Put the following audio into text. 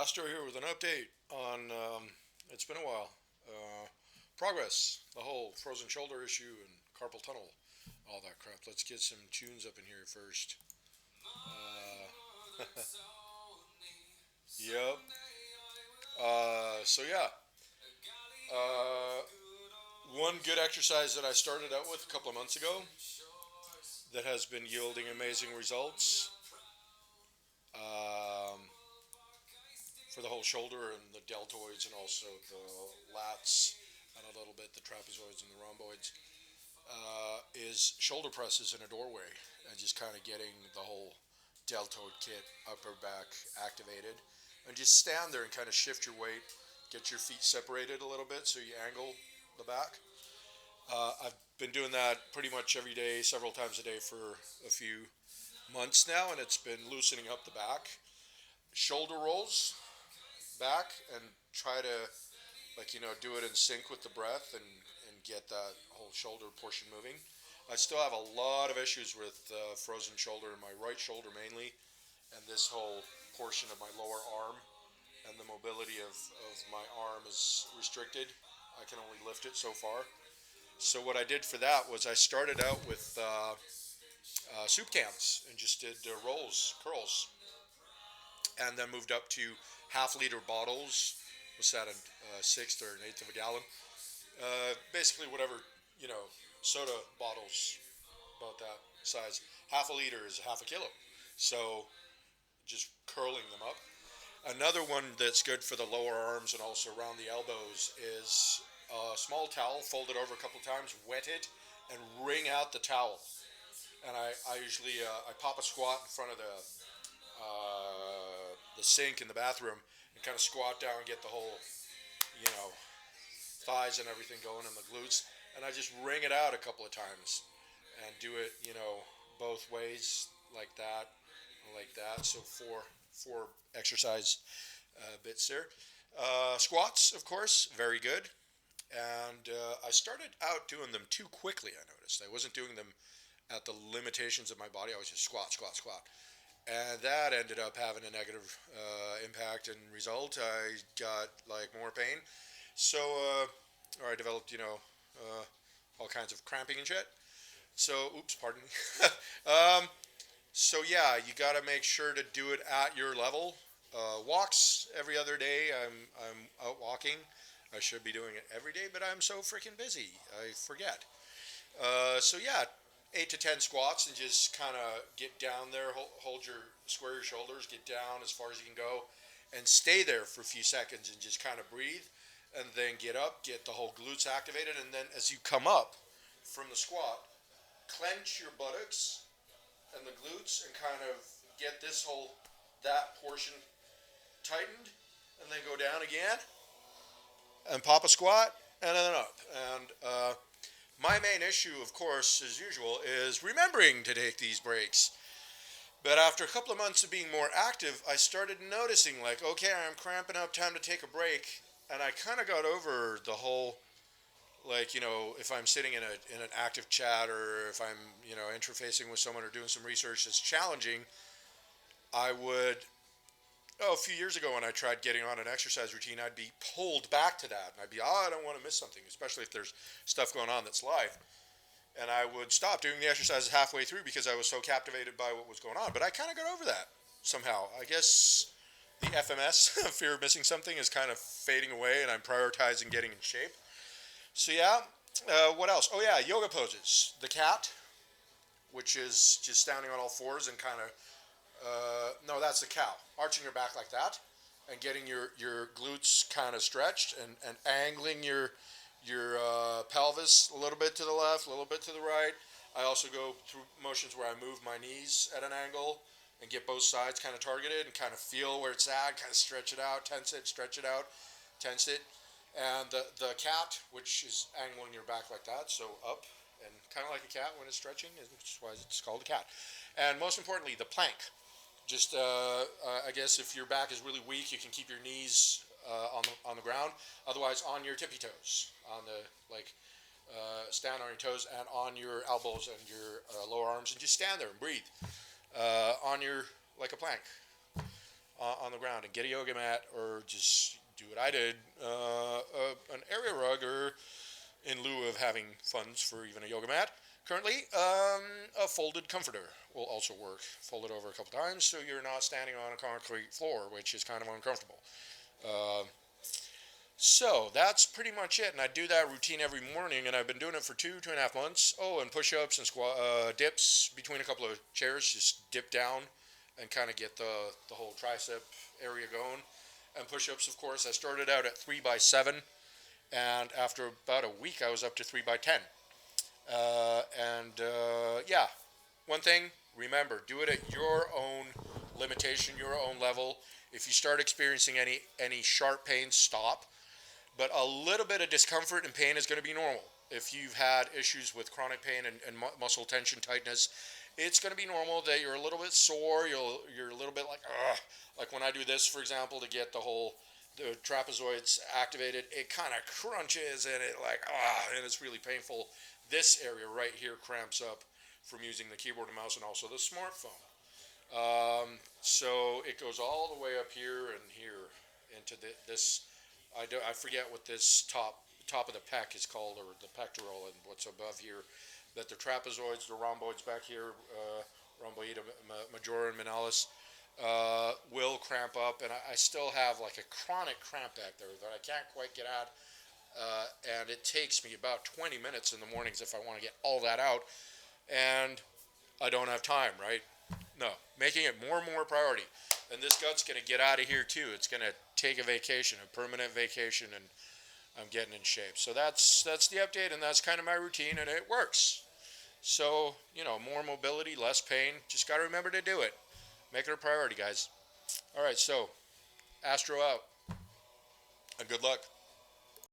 Astro here with an update on, it's been a while, progress, the whole frozen shoulder issue and carpal tunnel, all that crap. Let's get some tunes up in here first. Uh, yep. So yeah, uh, one good exercise that I started out with a couple of months ago that has been yielding amazing results um, for the whole shoulder and the deltoids and also the lats and a little bit the trapezoids and the rhomboids is shoulder presses in a doorway and just kind of getting the whole deltoid kit, upper back activated, and just stand there and kind of shift your weight, get your feet separated a little bit so you angle the back. I've been doing that pretty much every day, several times a day for a few months now, and it's been loosening up the back. Shoulder rolls back and try to do it in sync with the breath and get that whole shoulder portion moving. I still have a lot of issues with frozen shoulder in my right shoulder mainly, and this whole portion of my lower arm and the mobility of my arm is restricted. I can only lift it so far. So what I did for that was I started out with soup cans and just did rolls, curls, and then moved up to half-liter bottles. What's that, a sixth or an eighth of a gallon? Basically, whatever, you know, soda bottles about that size. Half a liter is half a kilo. So just curling them up. Another one that's good for the lower arms and also around the elbows is a small towel, fold it over a couple times, wet it, and wring out the towel. And I usually I pop a squat in front of the sink in the bathroom and kind of squat down and get the whole, you know, thighs and everything going and the glutes. And I just wring it out a couple of times and do it, both ways like that. So four exercise bits there. Squats, of course, very good. And I started out doing them too quickly. I noticed I wasn't doing them at the limitations of my body. I was just squat, squat, squat. And that ended up having a negative impact and result. I got like more pain. So, or I developed, all kinds of cramping and shit. So, oops, pardon me. um, so yeah, you got to make sure to do it at your level. Walks every other day. I'm out walking. I should be doing it every day, but I'm so freaking busy. I forget. So yeah, 8 to 10 squats and just kind of get down there. Hold your square your shoulders. Get down as far as you can go, and stay there for a few seconds and just kind of breathe. And then get up, get the whole glutes activated, and then as you come up from the squat, clench your buttocks and the glutes and kind of get that portion tightened, and then go down again and pop a squat and then up. And my main issue, of course, as usual, is remembering to take these breaks. But after a couple of months of being more active, I started noticing, like, okay, I'm cramping up, time to take a break. And I kind of got over the whole, like, if I'm sitting in an active chat or if I'm, interfacing with someone or doing some research that's challenging, I would, a few years ago when I tried getting on an exercise routine, I'd be pulled back to that. And I'd be, I don't want to miss something, especially if there's stuff going on that's live. And I would stop doing the exercises halfway through because I was so captivated by what was going on. But I kind of got over that somehow. I guess the FMS, fear of missing something, is kind of fading away, and I'm prioritizing getting in shape. So yeah, what else? Oh yeah, yoga poses. The cat, which is just standing on all fours and kind of, no, that's the cow. Arching your back like that and getting your glutes kind of stretched and angling your pelvis a little bit to the left, a little bit to the right. I also go through motions where I move my knees at an angle and get both sides kind of targeted and kind of feel where it's at, kind of stretch it out, tense it, stretch it out, tense it. And the cat, which is angling your back like that, so up and kind of like a cat when it's stretching, which is why it's called a cat. And most importantly, the plank. Just, I guess if your back is really weak, you can keep your knees on the ground. Otherwise, on your tippy toes, stand on your toes and on your elbows and your lower arms, and just stand there and breathe like a plank on the ground and get a yoga mat, or just do what I did, an area rug, or in lieu of having funds for even a yoga mat. Currently, a folded comforter will also work. Fold it over a couple times so you're not standing on a concrete floor, which is kind of uncomfortable. Uh, so that's pretty much it, and I do that routine every morning, and I've been doing it for 2.5 months. Oh, and push-ups and dips between a couple of chairs, just dip down and kind of get the whole tricep area going. And push-ups, of course, I started out at 3x7, and after about a week, I was up to 3x10. Yeah, one thing, remember, do it at your own limitation, your own level. If you start experiencing any sharp pain, stop. But a little bit of discomfort and pain is going to be normal. If you've had issues with chronic pain and muscle tension, tightness, it's going to be normal that you're a little bit sore. You're a little bit like, ugh. Like when I do this, for example, to get the trapezoids activated, it kind of crunches and it like, and it's really painful. This area right here cramps up from using the keyboard and mouse and also the smartphone. So it goes all the way up here and here into this. I forget what this top of the pec is called, or the pectoral, and what's above here. But the trapezoids, the rhomboids back here, rhomboida majora and minalis, will cramp up, and I still have like a chronic cramp back there that I can't quite get out. And it takes me about 20 minutes in the mornings if I want to get all that out, and I don't have time, right? No, making it more and more a priority. And this gut's going to get out of here too. It's going to take a vacation, a permanent vacation, and I'm getting in shape. So that's the update, and that's kind of my routine, and it works. So, more mobility, less pain. Just got to remember to do it. Make it a priority, guys. All right, so Astro out, and good luck.